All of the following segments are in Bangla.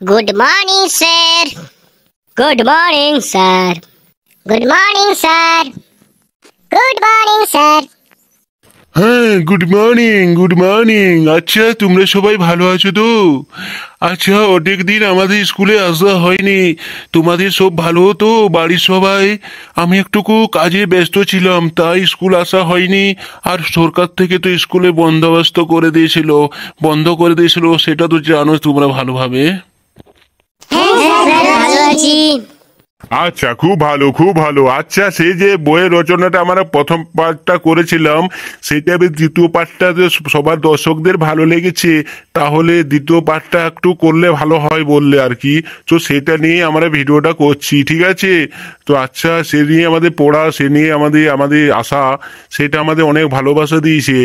Good morning, sir. Good morning, sir. Good morning, sir. Good morning, sir. হ্যাঁ, গুড মর্নিং। আচ্ছা, তোমরা সবাই ভালো আছো তো? আচ্ছা, অনেক দিন আমাদের স্কুলে আসা হয়নি। তোমাদের সব ভালো তো বাড়ির সবাই? আমি একটুকু কাজে ব্যস্ত ছিলাম, তাই স্কুল আসা হয়নি। আর সরকার থেকে তো স্কুলে বন্ধ করে দিয়েছিল, সেটা তো জানো তোমরা ভালোভাবে। হ্যাঁ স্যার, ভালো আছি। আচ্ছা, খুব ভালো। আচ্ছা, সেই যে বইয়ের রচনাটা আমরা প্রথম পার্টটা করেছিলাম, সেটা আমি দ্বিতীয় পার্টটা যে সবার দর্শকদের ভালো লেগেছে, তাহলে দ্বিতীয় পার্টটা একটু করলে ভালো হয় বললে আর কি। তো সেটা নিয়ে আমরা ভিডিওটা করছি, ঠিক আছে? তো আচ্ছা, সে নিয়ে আমাদের পড়া, সে নিয়ে আমাদের আশা, সেটা আমাদের অনেক ভালোবাসা দিয়েছে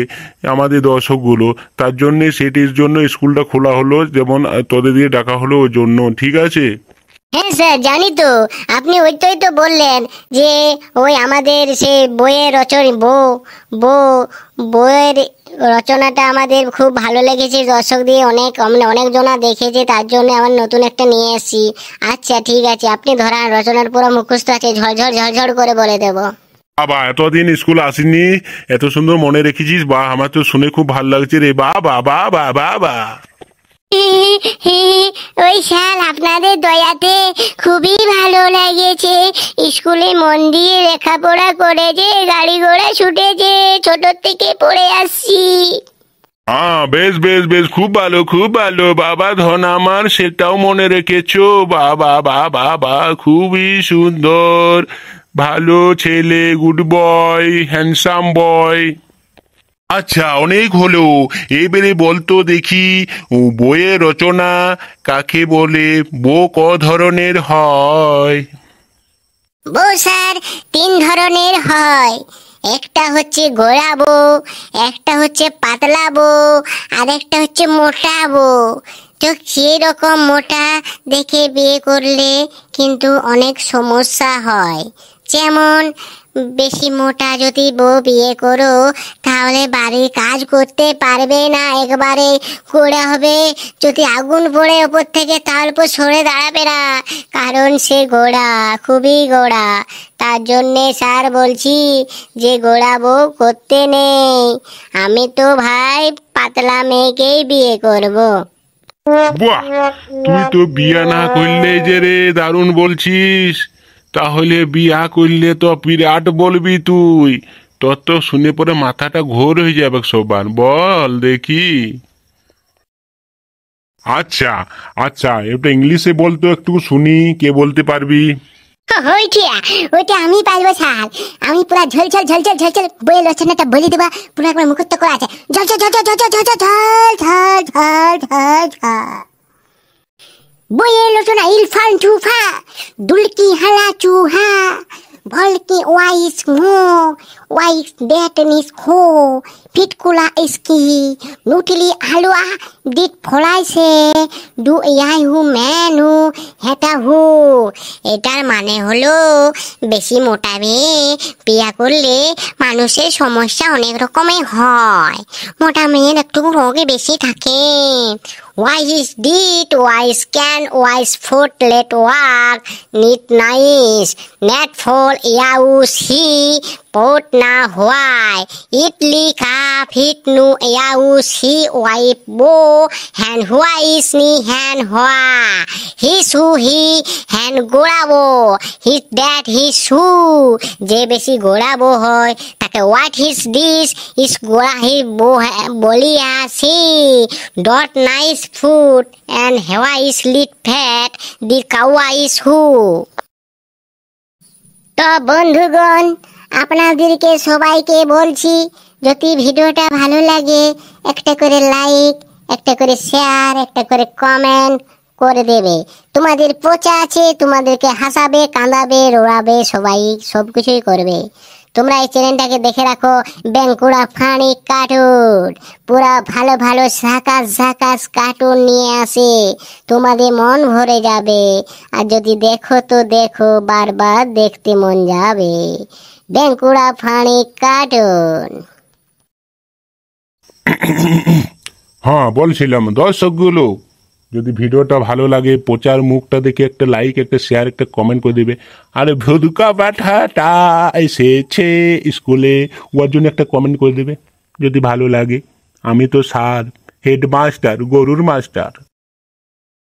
আমাদের দর্শকগুলো। তার জন্যে সেটির জন্য স্কুলটা খোলা হলো, যেমন তোদের দিয়ে ডাকা হলো ওই জন্য, ঠিক আছে? হ্যাঁ স্যার, জানি তো। আপনি ওইটাই তো বললেন যে ওই আমাদের সে বইয়ের রচনাটা আমাদের খুব ভালো লেগেছে, দর্শক দিয়ে অনেক জনা দেখেছে, তার জন্য আবার নতুন একটা নিয়ে এসেছি। আচ্ছা ঠিক আছে, আপনি ধরান, রচনার পুরো মুখস্থ আছে, ঝরঝর করে বলে দেবো। বাবা, এতদিন স্কুল আসিনি, এত সুন্দর মনে রেখেছিস, বা আমার তো শুনে খুব ভালো লাগছে রে। বাবা বাবা বাবা। ওই স্যার, আপনাদের দয়াতে খুবই ভালো লেগেছে। স্কুলে মন দিয়ে লেখাপড়া করেছে, গাড়ি ঘোড়া ছুটেছে, ছোট থেকে পড়ে আসছি। হ্যাঁ, বেশ, খুব ভালো বাবা। ধন আমার সেটাও মনে রেখেছো। বাবা বাবা বা, খুবই সুন্দর, ভালো ছেলে, গুড বয়, হ্যান্ডসাম বয়। আচ্ছা, অনেক হলো, এবারে বলতো দেখি, বইয়ের রচনা কাকে বলে? বো ক ধরনের হয়? বউ স্যার 3 ধরনের হয়। একটা হচ্ছে গোড়া বউ, একটা হচ্ছে পাতলা বউ, আর একটা হচ্ছে মোটা বউ। তো সেই রকম মোটা দেখে বিয়ে করলে কিন্তু অনেক সমস্যা হয়। যেমন বেশি মোটা যদি বউ বিয়ে করো, তাহলে বাড়ির কাজ করতে পারবে না, একবারে গোড়া হবে। যদি আগুন পড়ে ওপর থেকে, তার উপর সরে দাঁড়াবে না, কারণ সে গোড়া, খুবই গোড়া। তার জন্যে স্যার বলছি যে গোড়া বউ করতে নেই। আমি তো ভাই পাতলা মেয়েকেই বিয়ে করব। বাহ, তুই তো বিয়া না করলে যে রে, দারুণ বলছিস। তাহলে বিয়া করলে তো বিরাট বলবি তুই। তোর তো শুনে পরে মাথাটা ঘোর হয়ে যাবে সবার। বল দেখি। আচ্ছা আচ্ছা, এটা ইংলিশে বলতো, একটু শুনি, কে বলতে পারবি? ওইটা আমি পারবো স্যার। আমি পুরা ঝলঝল বইয়ের রচনাটা বলে দেবা, পুরো একবার মুখস্থ করা আছে। বইয়ের রচনা ইরফান টুফা, দুলকি হালা চুহা, ভলকি ওয়াইস মো, ওয়াইস ডেটনিস খো, ফিটকুলা ইসকি, নুটলি হালুয়া, ডিট ফলাইছে, ডু ইয়াই হু ম্যান হু, হেটা হু। এটার মানে হলো, বেশি মোটা মেয়ে বিয়া করলে মানুষের সমস্যা অনেক রকমের হয়। মোটা মেয়ের একটু রোগে বেশি থাকে। ওয়াইস ডিট, ওয়াইস ক্যান, ওয়াইস ফুট লেট ওয়াক, নিট নাইস, নেট ফল ইয়াউস হি, পোট না হোয়াই, ইটলি কাপ হিট নু ইয়াউস হি, ওয়াইপ বো, হ্যান হোয়াইস নি হ্যান হোয়া, হিসু হি, হ্যান গোড়াবো, হিট দ্যাট হিসু। যে বেশি গোড়াবো হয় তাকে হোয়াট হিস দিস, ইস গোড়া হি বো বলিয়াসি, ডট নাইস ফুড, অ্যান্ড হেওয়া ইস লিট ফ্যাট, দি কাওয়া ইস হু। তো বন্ধুগণ, আপনাদেরকে সবাইকে বলছি, যদি ভিডিওটা ভালো লাগে একটা করে লাইক, একটা করে শেয়ার, একটা করে কমেন্ট করে দেবে। তোমাদের পোচা আছে, তোমাদেরকে হাসাবে, কাঁদাবে, রোড়াবে, সবাই সব কিছুই করবে। তোমরা এই চ্যানেলটাকে দেখে রাখো, বেঙ্কুড়া ফানি কার্টুন, পুরা ভালো ভালো ঝাকাস কার্টুন নিয়ে আসে, তোমাদের মন ভরে যাবে। আর যদি দেখো তো দেখো, বারবার দেখতে মন যাবে। বেঙ্কুড়া ফানি কার্টুন। হ্যাঁ, বলছিলাম দর্শকগুলো, যদি ভিডিওটা ভালো লাগে প্রচার মুখটা দেখে একটা লাইক, একটা শেয়ার, একটা কমেন্ট করে দেবে। আরে ভুদুকা পাঠাটা এসেছে স্কুলে, ওর জন্য একটা কমেন্ট করে দেবে যদি ভালো লাগে। আমি তো স্যার, হেডমাস্টার, গরুর মাস্টার।